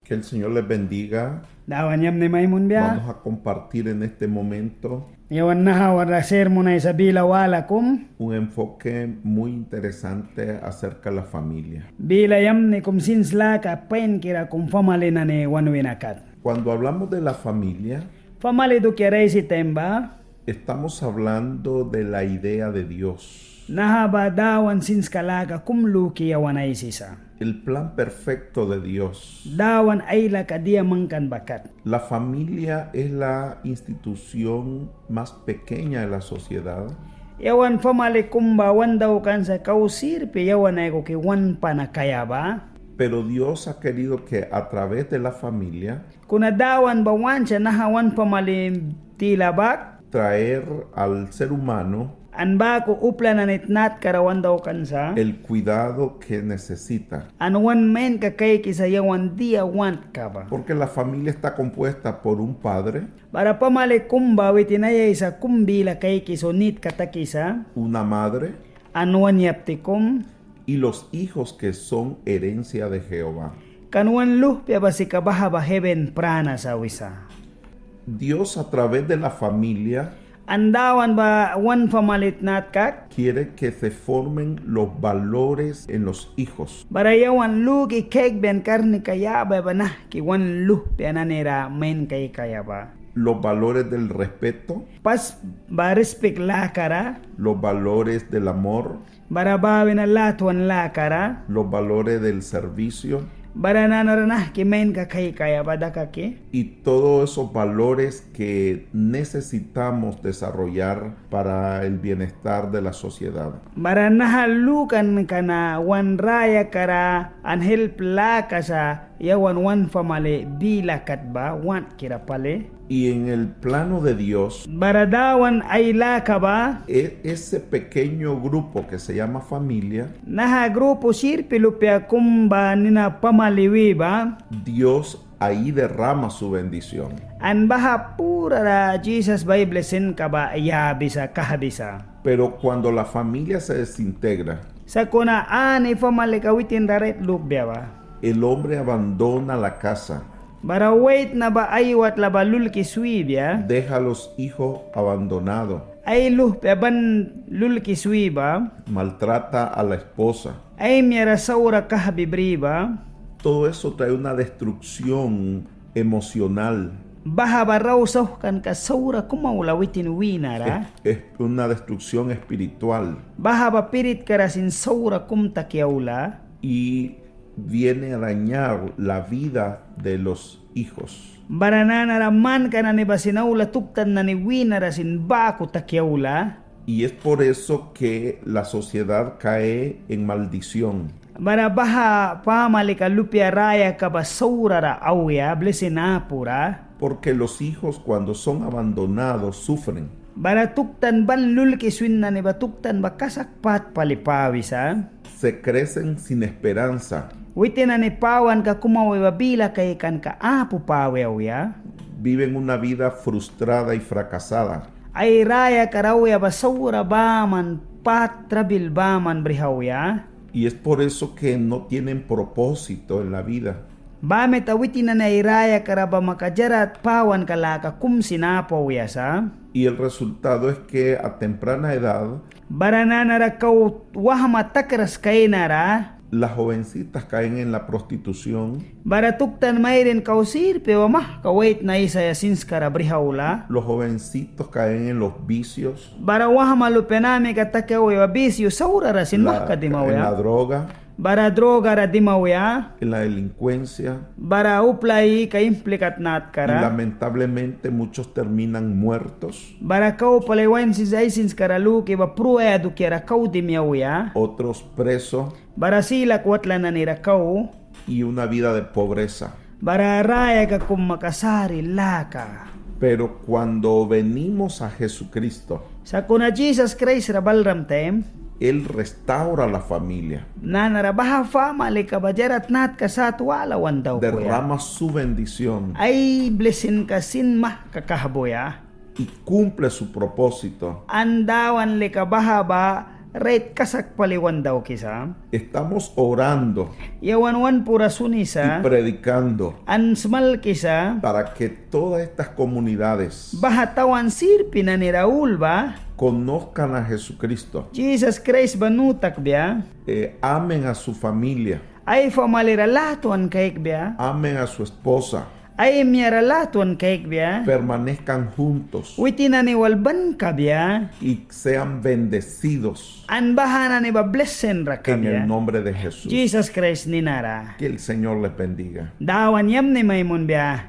Que el Señor les bendiga. Dawan yam ni Maimun Vamos biya. a compartir en este momento Yawan na wala sermon ay sabila wala kum. un enfoque muy interesante acerca de la familia. Bila yam ni kum sinsla ka pen kira kum famali na ni wanwinakat. Cuando hablamos de la familia, Famali do kira si temba. estamos hablando de la idea de Dios, Nahaba dawan sins kalaga kum luki yawan ay sisa. el plan perfecto de Dios. Dawan ay la kadia mangkan bakat. La familia es la institución más pequeña de la sociedad, Yawan famali kumba wan daw kan sa kausir pe yawan ay ko ki wan panakaya ba. pero Dios ha querido que a través de la familia Kuna dawan ba wan siya nahawan famali tilabak. traer al ser humano An ba ko upla na nitnat karawan daw kansa. el cuidado que necesita. An wan men ka kay kisa yawan dia want ka ba. Porque la familia está compuesta por un padre, Para pamali kumba witinaya isa kumbila kay kiso nit katakisa. una madre An wan yaptikum. y los hijos que son herencia de Jehová. Kanwan luh pia ba si kabaha ba heaven prana sa wisa. Dios a través de la familia Andawan ba wan pamalit nat kak. quiere que se formen los valores en los hijos. Barayawan luh ki kek ben karni kaya ba ba nah ki wan luh pia nanera men kay kaya ba. Los valores del respeto, Pas ba respect la kara. los valores del amor, Barabawi na latuan la kara. los valores del servicio Barananaranah ki men ka kay kaya ba daka ki. y todos esos valores que necesitamos desarrollar para el bienestar de la sociedad. Baranahalukan kana wan raya kara an help la kasa yawan wan famale bila katba wan kira pale. Y en el plano de Dios, Baradawan ay la ka ba. ese pequeño grupo que se llama familia, Naha grupo sirpilupya kumba nina pamaliwi ba. Dios ahí derrama su bendición. An baha pura ra Jesus Bible sin ka ba ya bisa kahabisa. Pero cuando la familia se desintegra, Sa kuna ani famale kawitin daret lubya ba. el hombre abandona la casa, Bara wait na ba aywat la balul ki suibya. deja a los hijos abandonados, Ay luh pe ban lul ki suiba. maltrata a la esposa. Ay miara saura kahbibri ba. Todo eso trae una destrucción emocional, Baha baraw sauh kan ka saura kumaula witin winara. es una destrucción espiritual Baha ba pirit karasin saura kum takyaula. y viene a dañar la vida de los hijos. Barananaraman ka na ni basinaula tuktan na ni winara sin baku takyaula. Y es por eso que la sociedad cae en maldición. Bara baha pamalika lupya raya ka ba saurara awya blesinapura. Porque los hijos cuando son abandonados sufren. Bara tuktan ban lul ki swin na ni ba tuktan ba kasakpat palipawisa. Se crecen sin esperanza. Witin na ni pawan ka kumawi ba bila kay kan ka apu pawew ya. Viven una vida frustrada y fracasada. Ay raya karawya ba saura baman patrabil baman brihaw ya. Y es por eso que no tienen propósito en la vida. Bame tawitin na ni raya karaba makajarat pawan kalaka kum sinapaw ya sa. Y el resultado es que a temprana edad Barananara kaw wahama takras kay nara. las jovencitas caen en la prostitución. Baratuktan mayrin kausir pero mah kawait na isa ya sins karabrihawla. Los jovencitos caen en los vicios, Bara wahama lupenami katakaw ya bisyo saura rasin mah en la kadimawya. droga, Bara droga ra dimawya. en la delincuencia. Bara uplay ka implikat nat Y kara. lamentablemente muchos terminan muertos, Bara kau palewain si zaisins karalu ke ba pruya du kira kau dimawya. otros presos Bara sila kwatla na nira kau. y una vida de pobreza. Bara raya ka kum makasari laka. Pero cuando venimos a Jesucristo, Sa kuna Jesus Christ ra balram tem. Él restaura la familia, Nanara baha fama le kabajarat nat kasat wala wan daw kuya. derrama su bendición Ay blessing kasin mah kakahaboya. y cumple su propósito. Andawan le kabaha ba right kasak paliwan daw kisa. Estamos orando Yawan wan pura y sunisa. predicando An smal kisa. para que todas estas comunidades Bahatawan sirpina ni Raul ba? conozcan a Jesucristo, Jesus Christ banutak biya. amen a su familia, Ay famalira latuan kaik biya. amen a su esposa, Ay miyara latuan kaik biya. permanezcan juntos Witina ni walban ka biya. y sean bendecidos An bahana ni ba blessing ra ka en el biya. nombre de Jesús. Jesus Christ ni nara. Que el Señor les bendiga. Dawan yam ni Maimon biya.